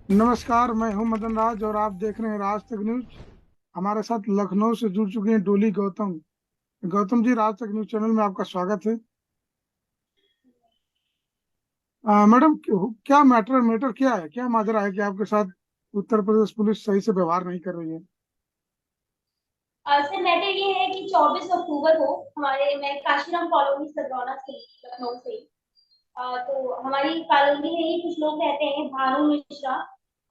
नमस्कार, मैं हूं मदन राज और आप देख रहे हैं राज तक न्यूज। हमारे साथ लखनऊ से जुड़ चुके हैं डोली गौतम। गौतम जी, राज तक न्यूज चैनल में आपका स्वागत है। मैडम, क्या मैटर मैटर क्या है, क्या माजरा है कि आपके साथ उत्तर प्रदेश पुलिस सही से व्यवहार नहीं कर रही है? सर मैटर ये है कि 24 अक्टूबर को मैं काशीराम कॉलोनी सदरौना से लखनऊ से तो हमारी कॉलोनी में ही कुछ लोग रहते हैं, भानु मिश्रा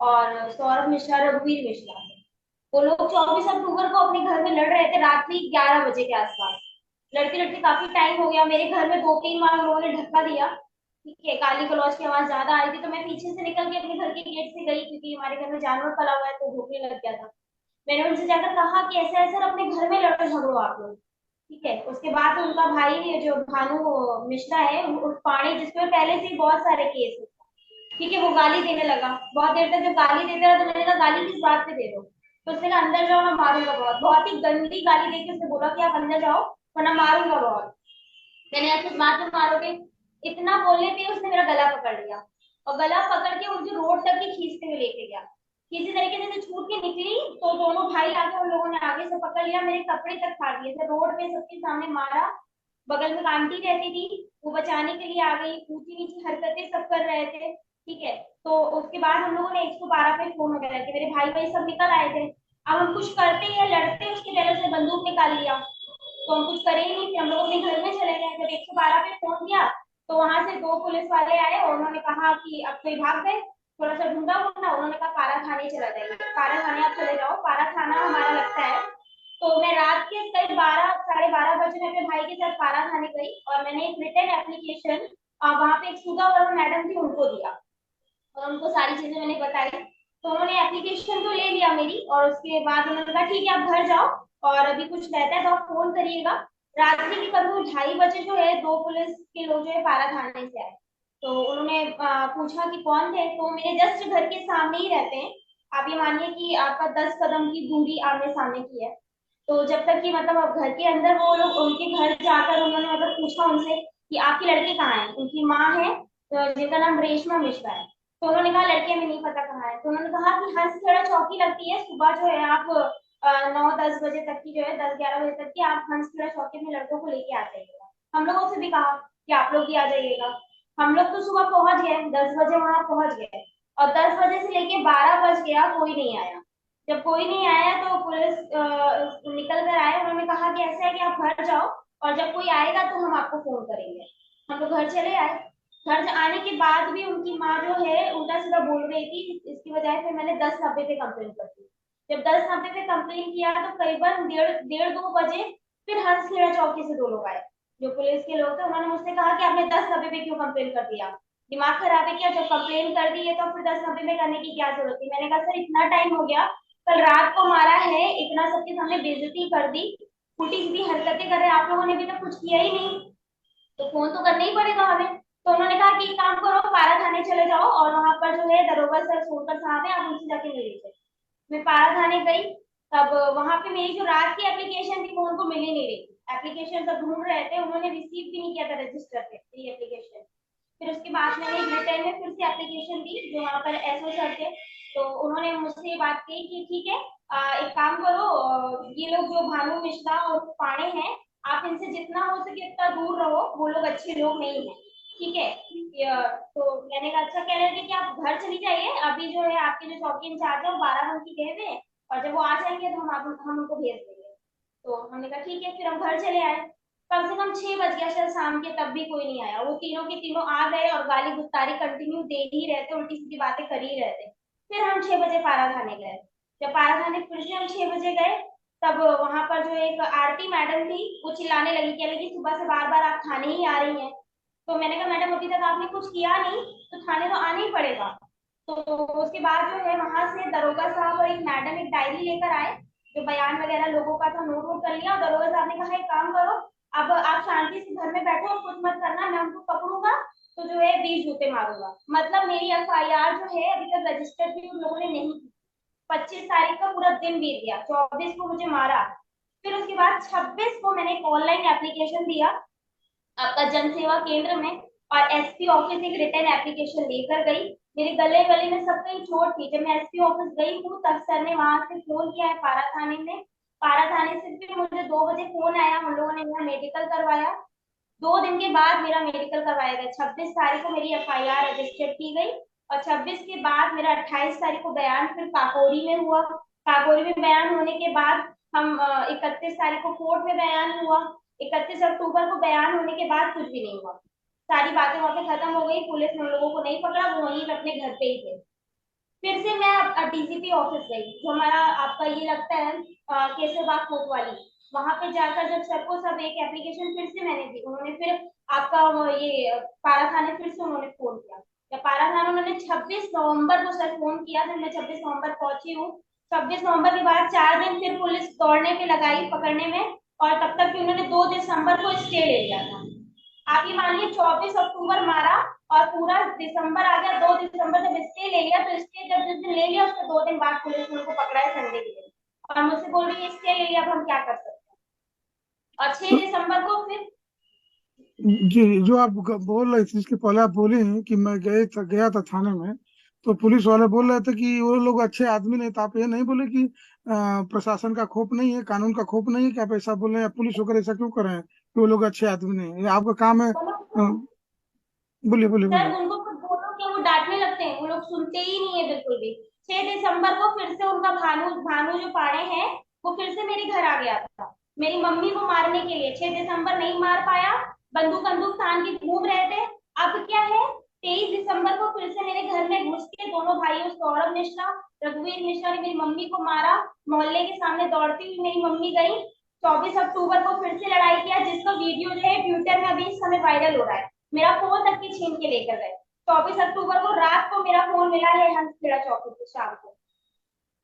और सौरभ मिश्रा, रघुवीर मिश्रा। वो लोग 24 अक्टूबर को अपने घर में लड़ रहे थे रात्रि 11 बजे के आसपास। लड़ते लड़ते काफी टाइम हो गया, मेरे घर में दो तीन बार लोगों ने धक्का दिया। ठीक है, गाली गलौज की आवाज ज्यादा आ रही थी तो मैं पीछे से निकल के अपने घर के गेट से गई, क्योंकि हमारे घर में जानवर पला हुआ है तो भूखने लग गया था। मैंने उनसे जाकर कहा कि ऐसा ऐसा अपने घर में लड़ो झगड़ो आप लोग। ठीक है, उसके बाद उनका भाई जो भानु मिश्रा है, उस पानी जिसपे पहले से ही बहुत सारे केस है, ठीक है, वो गाली देने लगा। बहुत देर तक जब गाली देते रहा तो मैंने कहा गाली किस बात पे दे रहे हो। तो उसने कहा अंदर जाओ, मैं मारूंगा बहुत। बहुत ही गंदी गाली देके उसने बोला कि आप अंदर जाओ वरना मारूंगा बहुत। मैंने कहा किस बात पे मारोगे। इतना बोलने पे उसने मेरा गला पकड़ लिया और गला पकड़ के मुझे रोड तक ही खींचते हुए लेके गया। किसी तरीके से छूट के निकली तो दोनों भाई आके उन लोगों ने आगे से पकड़ लिया, मेरे कपड़े तक फाड़ दिए थे, रोड पे सबके सामने मारा। बगल में एक आंटी रहती थी, वो बचाने के लिए आ गई, ऊंची नीची हरकतें सब कर रहे थे। ठीक है, तो उसके बाद हम लोगों ने 112 पे फोन वगैरह किया, मेरे भाई भाई सब निकल आए थे। अब हम कुछ करते ही या लड़ते उसके पहले उसने बंदूक निकाल लिया, तो हम कुछ करे ही नहीं थे, हम लोग अपने घर में चले गए। जब 112 पे फोन किया तो वहां से दो पुलिस वाले आए और उन्होंने कहा कि अब कोई भाग गए, थोड़ा सा ढूंढा वूढा, उन्होंने कहा पारा थाने चला जाइए, पारा थाने आप चले जाओ, पारा थाना हमारा लगता है। तो मैं रात के करीब 12 साढ़े 12 बजे मैं अपने भाई के साथ पारा थाने गई और मैंने एक रिटर्न एप्लीकेशन वहां पे एक सुधा वर्मा मैडम थी उनको दिया और उनको सारी चीजें मैंने बताई। तो उन्होंने एप्लीकेशन तो ले लिया मेरी और उसके बाद उन्होंने कहा ठीक है आप घर जाओ और अभी कुछ रहता है तो आप फोन करिएगा। रात्रि के करीब 2:30 बजे जो है दो पुलिस के लोग जो है पारा थाने से आए। तो उन्होंने पूछा कि कौन थे, तो मेरे जस्ट घर के सामने ही रहते हैं। आप ये मानिए कि आपका 10 कदम की दूरी आमने सामने की है। तो जब तक कि मतलब अब घर के अंदर वो लोग उनके घर जाकर उन्होंने मतलब पूछा उनसे कि आपके लड़के कहाँ हैं, उनकी माँ है जिनका नाम रेशमा मिश्रा है। तो उन्होंने कहा लड़के में नहीं पता कहाँ है। तो उन्होंने कहा कि हंसखेड़ा चौकी लगती है, सुबह जो है आप 9-10 बजे तक की जो है 10-11 बजे तक की आप हंसखेड़ा चौकी में लड़कों को लेके आ जाइएगा। हम लोगों से भी कहा कि आप लोग भी आ जाइएगा। हम लोग तो सुबह पहुंच गए, 10 बजे वहां पहुंच गए और 10 बजे से लेके 12 बज गया, कोई नहीं आया। जब कोई नहीं आया तो पुलिस निकल कर आए, उन्होंने कहा कि ऐसा है कि आप घर जाओ और जब कोई आएगा तो हम आपको फोन करेंगे। हम लोग घर चले आए। घर आने के बाद भी उनकी माँ जो है उल्टा सीधा बोल रही थी, इसकी वजह से मैंने 10-90 पे कंप्लेन कर दी। जब 10-90 पे कंप्लेन किया तो करीबन 1:30-1:30-2 बजे फिर हंसखेड़ा चौकी से दो लोग आए, जो पुलिस के लोग थे। उन्होंने मुझसे कहा कि आपने 10-90 पे क्यों कंप्लेन कर दिया, दिमाग खराब है क्या, जब कंप्लेन कर दी है तो फिर 10-90 में करने की क्या जरूरत थी। मैंने कहा सर इतना टाइम हो गया, कल रात को मारा है, इतना सबके सामने बेइज्जती कर दी, उल्टी सीधी हरकतें कर रहे हैं, आप लोगों ने अभी तक कुछ किया ही नहीं, तो फोन तो करना ही पड़ेगा हमें। तो उन्होंने कहा कि एक काम करो, पारा थाने चले जाओ और वहां पर जो है दरोगा सर सोनकर साहब है, आप उनसे जाके मिल लीजिए। मैं पारा थाने गई, तब वहां पे मेरी जो रात की एप्लीकेशन थी वो उनको मिल ही नहीं रही थी। एप्लीकेशन सब ढूंढ रहे थे, उन्होंने रिसीव भी नहीं किया था रजिस्टर पे मेरी एप्लीकेशन। फिर उसके बाद मैंने रिटर्न में फिर से एप्लीकेशन दी जो वहाँ पर एसओ सर थे। तो उन्होंने मुझसे ये बात कही कि ठीक है, एक काम करो, ये लोग जो भानु मिश्रा और पाणे हैं, आप इनसे जितना हो सके उतना दूर रहो, वो लोग अच्छे लोग नहीं है। ठीक है, तो मैंने कहा अच्छा कह रहे थे कि आप घर चली जाइए, अभी जो है आपके जो चौकी इंचार्ज है वो बाराबंकी गए हुए हैं और जब वो आ जाएंगे तो हम उनको भेज देंगे। तो हमने कहा ठीक है, फिर हम घर चले आए। कम से कम 6 बज गया शायद शाम के, तब भी कोई नहीं आया। वो तीनों के तीनों आ गए और गाली गुस्तारी कंटिन्यू दे ही रहते, उल्टी सीधी बातें कर ही रहते। फिर हम 6 बजे पारा थाने गए। जब पारा थाने फिर से हम 6 बजे गए, तब वहां पर जो एक आरती मैडम थी वो चिल्लाने लगी, कह लगी सुबह से बार बार आप थाने ही आ रही हैं। तो मैंने कहा मैडम अभी तक आपने कुछ किया नहीं तो थाने तो आना ही पड़ेगा। तो उसके बाद जो है वहां से दरोगा साहब और एक मैडम एक डायरी लेकर आए, जो बयान वगैरह लोगों का था नोट वोट कर लिया और दरोगा साहब ने कहा एक काम करो, अब आप शांति से घर में बैठो और कुछ मत करना, मैं उनको पकड़ूंगा तो जो है 20 जूते मारूंगा। मतलब मेरी एफआईआर जो है अभी तक रजिस्टर्ड भी उन लोगों ने नहीं की। 25 तारीख का पूरा दिन बीत गया, 24 को मुझे मारा। फिर उसके बाद 26 को मैंने एक ऑनलाइन एप्लीकेशन दिया आपका जन सेवा केंद्र में और एसपी ऑफिस एक रिटर्न एप्लीकेशन लेकर गई। मेरे गले गले में सब कहीं चोट थी। जब मैं एसपी ऑफिस गई हूँ तब सर ने वहां से फोन किया है पारा थाने में। पारा थाने से फिर मुझे 2 बजे फोन आया, हम लोगों ने मेरा मेडिकल करवाया। 2 दिन के बाद मेरा मेडिकल करवाया गया। 26 तारीख को मेरी एफआईआर रजिस्टर्ड की गई और 26 के बाद मेरा 28 तारीख को बयान फिर काकोरी में हुआ। काकोरी में बयान होने के बाद हम 31 तारीख को कोर्ट में बयान हुआ। 31 अक्टूबर को बयान होने के बाद कुछ भी नहीं हुआ। सारी बातें वहां पे खत्म हो गई, पुलिस ने उन लोगों को नहीं पकड़ा, वो वहीं पे अपने घर पे ही थे। फिर से मैं डीसीपी ऑफिस गई, जो हमारा आपका ये लगता है केसरबाग कोतवाली। वहां पे जाकर जब सर को सब एक एप्लीकेशन फिर से मैंने दी, उन्होंने फिर आपका ये पारा थाने फिर से उन्होंने फोन किया। या पारा थाने उन्होंने 26 नवंबर को सर फोन किया, जब मैं 26 नवंबर पहुंची हूँ। 26 नवंबर के बाद 4 दिन फिर पुलिस दौड़ने पे लगाई पकड़ने में, और तब तक भी उन्होंने 2 दिसंबर को स्टे ले लिया था। आप ये मानिए 24 अक्टूबर मारा और पूरा दिसंबर आ गया। 2 दिसंबर जब स्टे ले लिया, तो स्टे जब जिस दिन ले लिया उसके 2 दिन बाद पुलिस ने उनको पकड़ा है संडे के दिन, और मुझसे बोल रही है स्टे ले लिया, अब हम क्या कर सकते हैं। और 6 दिसंबर को फिर जी, जो आप बोल रही थी इसके पहले आप बोली कि मैं गया था थाने में, तो पुलिस वाले बोल रहे थे कि वो लोग अच्छे आदमी नहीं, तो आप ये नहीं बोले कि प्रशासन का खौफ नहीं है, कानून का खौफ नहीं है, कि आप ऐसा बोल रहे हैं? पुलिस वगैरह ऐसा क्यों कर रहे हैं कि वो लोग अच्छे आदमी नहीं है? ये आपका काम है। बोलिए बोलिए सर बोलिए। उनको कुछ बोलो कि वो डांटने लगते हैं, वो लोग सुनते ही नहीं है बिल्कुल भी। 6 दिसंबर को फिर से उनका भानु भानु जो पाड़े हैं, वो फिर से मेरे घर आ गया था मेरी मम्मी को मारने के लिए। 6 दिसंबर नहीं मार पाया, बंदूक बंदूक तान के घूम रहे थे। अब क्या है, 23 दिसंबर को फिर से मेरे घर में घुस के दोनों भाइयों सौरभ मिश्रा, रघुवीर मिश्रा ने मेरी मम्मी को मारा। मोहल्ले के सामने दौड़ती हुई मेरी मम्मी गई। 24 अक्टूबर को फिर से लड़ाई किया, जिसका वीडियो जो है ट्विटर में अभी इस समय वायरल हो रहा है। मेरा फोन तक के छीन के लेकर गए। 24 अक्टूबर को रात को मेरा फोन मिला है हंसखेड़ा चौकी से शाम को।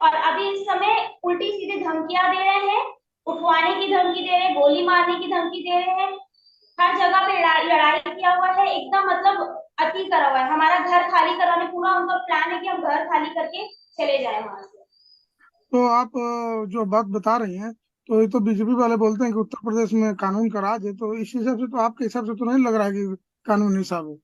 और अभी इस समय उल्टी सीधी धमकियां दे रहे हैं, उठवाने की धमकी दे रहे हैं, गोली मारने की धमकी दे रहे हैं। हर जगह पे लड़ाई लड़ाई किया हुआ है, एकदम मतलब अति करा हुआ है। हमारा घर खाली करवाने, पूरा उनका प्लान है कि हम घर खाली करके चले जाए वहां से। तो आप जो बात बता रही हैं, तो ये तो बीजेपी वाले बोलते हैं कि उत्तर प्रदेश में कानून का राज है, तो इस हिसाब से तो आपके हिसाब से तो नहीं लग रहा है कि कानूनी साहब है।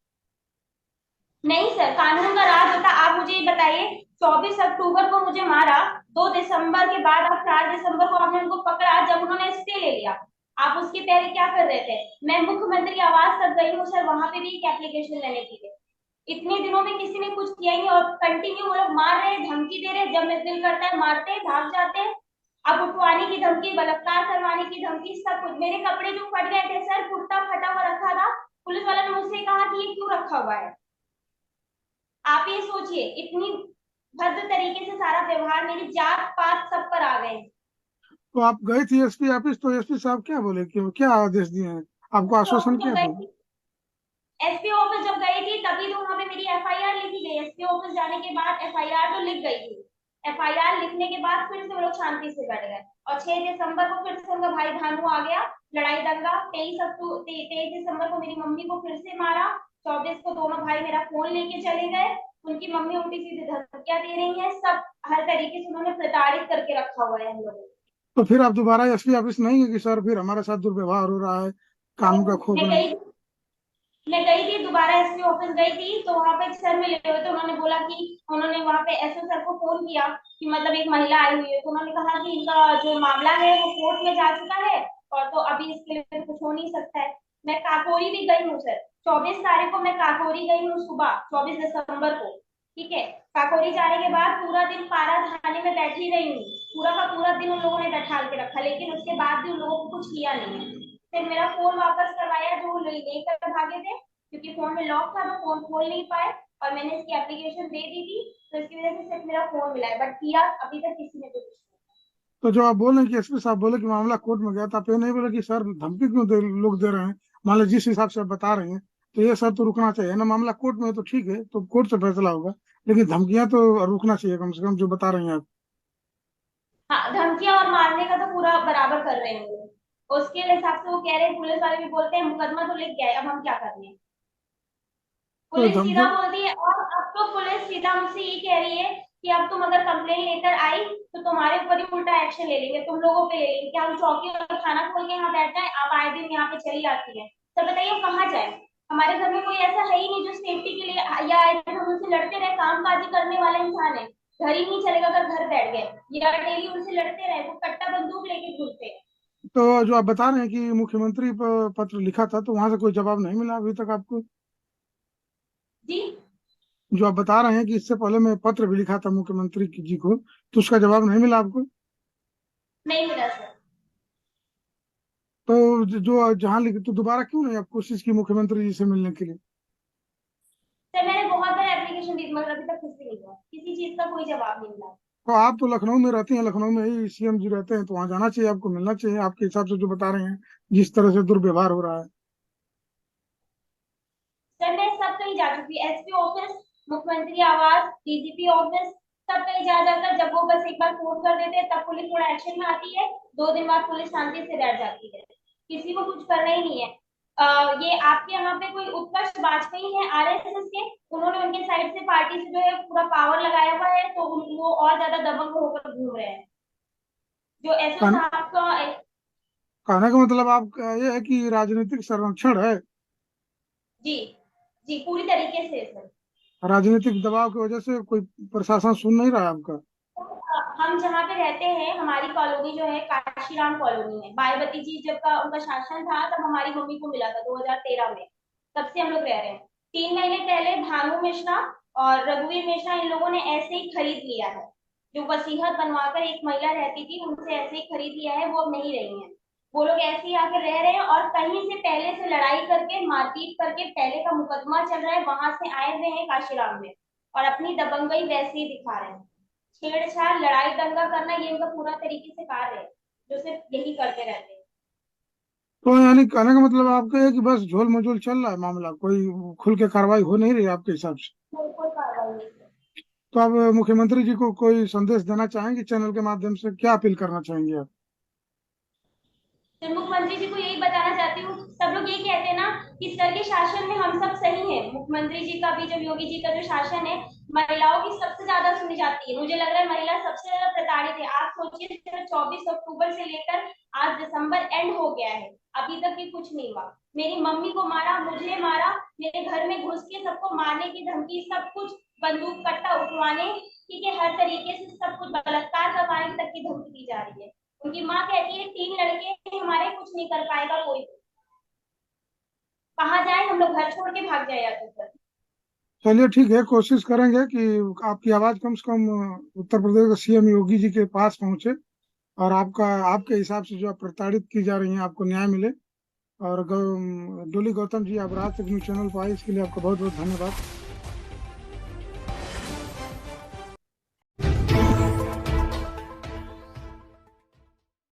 नहीं सर, कानून का राज होता। आप मुझे ये बताइए, 24 अक्टूबर को मुझे मारा, 2 दिसंबर के बाद आप 4 दिसंबर को आपने उनको पकड़ा जब उन्होंने स्टे ले लिया। आप उसके पहले क्या कर रहे थे? मैं मुख्यमंत्री आवास तक गई हूँ सर, वहां पे भी एक एप्लीकेशन लेने के लिए। इतने दिनों में किसी ने कुछ किया ही नहीं, और कंटिन्यू वो लोग मार रहे हैं, धमकी दे रहे हैं, जब मैं दिल करता है मारते हैं, भाग जाते हैं। अब उठवाने की धमकी, बलात्कार करवाने की धमकी, सब कुछ। मेरे कपड़े जो फट गए थे सर, कुर्ता फटा हुआ रखा था, पुलिस वाले ने मुझसे कहा कि ये क्यों रखा हुआ है। आप ये सोचिए, इतनी भद्र तरीके से सारा व्यवहार, मेरी जात पात सब पर आ गए। तो आप गए थे एसपी ऑफिस, तो एसपी साहब क्या बोले, कि क्या आदेश दिए हैं, आपको आश्वासन जब क्या गई थे? थी एसपी ऑफिस, जब गई थी तभी तो वहां पे मेरी एफआईआर लिखी गई। एसपी ऑफिस जाने के बाद एफआईआर तो लिख गई थी। एफआईआर लिखने के बाद फिर से वो लोग शांति से बैठ गए, और 6 दिसंबर को फिर से उनका भाई भानु आ गया। लड़ाई दंगा। 23 दिसंबर को मेरी मम्मी को फिर से मारा। 24 को दोनों भाई मेरा फोन लेके चले गए। उनकी मम्मी उल्टी सीधी धमकियां दे रही है, सब हर तरीके से उन्होंने प्रताड़ित करके रखा हुआ है हम लोगों तो फिर आप दोबारा एसपी ऑफिस नहीं है कि सर फिर हमारे साथ दुर्व्यवहार हो रहा है, कानून का को। खौफ नहीं? मैं गई थी दोबारा एसपी ऑफिस गई थी, तो वहां पे एक सर मिले हुए थे। उन्होंने बोला कि उन्होंने वहां पे एसओ सर को फोन किया कि मतलब एक महिला आई हुई है, तो उन्होंने कहा कि इनका जो मामला है वो कोर्ट में जा चुका है, और तो अभी इसके लिए कुछ हो नहीं सकता है। मैं काकोरी भी गई हूँ सर। 24 तारीख को मैं काकोरी गई हूँ सुबह, 24 दिसंबर को। ठीक है। काकोरी जाने के बाद पूरा दिन पारा थाने में बैठी रही हूँ। पूरा का पूरा दिन उन लोगों ने बैठाल के रखा, लेकिन उसके बाद भी उन लोगों को कुछ किया नहीं है। फिर मेरा फोन वापस करवाया जो वो लेकर भागे थे, क्योंकि फोन में लॉक था, तो फोन खोल नहीं पाए। और मैंने इसकी एप्लीकेशन दे दी थी, तो इसकी वजह से सिर्फ मेरा फोन मिला है, बट किया अभी तक किसी ने कुछ नहीं। तो जो आप बोल रहे हैं कि एसपी साहब बोले कि मामला कोर्ट में गया था, आप ये नहीं बोले कि सर धमकी क्यों लोग दे रहे हैं? मान लो जिस हिसाब से आप बता रहे हैं, तो ये सब तो रुकना चाहिए ना। मामला कोर्ट में है तो ठीक है, तो कोर्ट से फैसला होगा, लेकिन धमकियां तो रुकना चाहिए कम से कम, जो बता रही हैं आप। हाँ, धमकियां और मारने का तो पूरा बराबर कर रहे हैं वो। उसके हिसाब से वो कह रहे हैं, पुलिस वाले भी बोलते हैं मुकदमा तो लिख गया है, अब हम क्या कर रहे हैं। तो पुलिस सीधा धमकी। बोलती है, और अब तो पुलिस सीधा मुझसे ये कह रही है कि अब तुम अगर कंप्लेन लेकर आई तो तुम्हारे ऊपर ही उल्टा एक्शन ले लेंगे, तुम लोगों पे ले लेंगे। क्या हम चौकी और थाना खोल के यहाँ बैठ जाए? आप आए दिन यहाँ पे चली आती है, तो बताइए हम कहाँ जाए। हमारे घर में कोई ऐसा है ही नहीं जो सेफ्टी के लिए या हम उनसे लड़ते रहे, काम काज करने वाला इंसान है। घर ही नहीं चलेगा अगर घर बैठ गए या डेली उनसे लड़ते रहे, वो कट्टा बंदूक लेके घूमते हैं। तो जो आप बता रहे हैं कि मुख्यमंत्री पत्र लिखा था, तो वहां से कोई जवाब नहीं मिला अभी तक आपको? जी। जो आप बता रहे हैं कि इससे पहले मैं पत्र भी लिखा था मुख्यमंत्री जी को, तो उसका जवाब नहीं मिला आपको? नहीं मिला सर। तो जो जहाँ लिखे, तो दोबारा क्यों नहीं आप कोशिश की मुख्यमंत्री जी से मिलने के लिए? सर मैंने बहुत बार एप्लीकेशन दी मगर अभी तक कुछ भी नहीं हुआ, किसी चीज का कोई जवाब नहीं मिला। तो आप तो लखनऊ में रहती हैं, लखनऊ में ही सीएम जी रहते हैं, तो वहां जाना चाहिए, आपको मिलना चाहिए, आपके हिसाब से जो बता रहे हैं जिस तरह से दुर्व्यवहार हो रहा है। सर मैं सब कहीं जा चुकी, एसपी ऑफिस, मुख्यमंत्री आवास, डीजीपी ऑफिस, सब कहीं जा जाकर जब वो बस एक बार फोन कर देते हैं तब पुलिस थोड़ा एक्शन में आती है। 2 दिन बाद पुलिस शांति से बैठ जाती है, किसी को कुछ करना ही नहीं है। ये आपके यहाँ पे कोई उत्कर्ष वाजपेयी है आरएसएस के, उन्होंने उनके साइड से पार्टी से जो है पूरा पावर लगाया हुआ है, तो वो और ज्यादा दबंग होकर घूम रहे हैं। जो एसओ कहने साहब का। कहने का मतलब आपका ये है कि राजनीतिक संरक्षण है? जी। जी पूरी तरीके से सर। राजनीतिक दबाव की वजह से कोई प्रशासन सुन नहीं रहा है आपका? हम जहाँ पे रहते हैं, हमारी कॉलोनी जो है काशीराम कॉलोनी है। मायावती जी जब का उनका शासन था तब हमारी मम्मी को मिला था 2013 में, तब से हम लोग रह रहे हैं। 3 महीने पहले भानु मिश्रा और रघुवीर मिश्रा इन लोगों ने ऐसे ही खरीद लिया है। जो वसीयत बनवाकर एक महिला रहती थी उनसे ऐसे ही खरीद लिया है, वो अब नहीं रही है। वो लोग ऐसे ही आके रह रहे हैं और कहीं से पहले से लड़ाई करके मारपीट करके पहले का मुकदमा चल रहा है, वहां से आए हुए हैं काशीराम में और अपनी दबंगई वैसे ही दिखा रहे हैं। छेड़छाड़ लड़ाई दंगा करना ये उनका पूरा तरीके से कार्य है, जो सिर्फ यही करते रहते हैं। तो यानी कहने का मतलब आपका है कि बस झोल मझोल चल रहा है मामला, कोई खुल के कार्रवाई हो नहीं रही है आपके हिसाब से? कोई कार्रवाई नहीं है। तो आप मुख्यमंत्री जी को कोई संदेश देना चाहेंगे चैनल के माध्यम से, क्या अपील करना चाहेंगे आप? तो मुख्यमंत्री जी को यही बताना चाहती हूँ, सब लोग यही कहते हैं ना कि सर के शासन में हम सब सही हैं। मुख्यमंत्री जी का भी, जब योगी जी का जो शासन है, महिलाओं की सबसे ज्यादा सुनी जाती है। मुझे लग रहा है महिला सबसे ज्यादा प्रताड़ित है। आप सोचिए, 24 अक्टूबर से लेकर आज दिसंबर एंड हो गया है, अभी तक भी कुछ नहीं हुआ। मेरी मम्मी को मारा, मुझे मारा, मेरे घर में घुस के सबको मारने की धमकी, सब कुछ, बंदूक कट्टा उठवाने, ठीक है, हर तरीके से सब कुछ बलात्कार करवाने तक की धमकी दी जा रही है। उनकी माँ कहती है 3 लड़के हैं हमारे, कुछ नहीं कर पाएगा कोई। कहाँ जाए हम लोग, घर छोड़ के भाग जाए या तो फिर। चलिए ठीक है, कोशिश करेंगे कि आपकी आवाज कम से कम उत्तर प्रदेश के सीएम योगी जी के पास पहुंचे, और आपका, आपके हिसाब से जो आप प्रताड़ित की जा रही हैं, आपको न्याय मिले। और डोली गौतम जी, आप राज तक न्यूज चैनल पर आए, इसके लिए आपका बहुत बहुत धन्यवाद।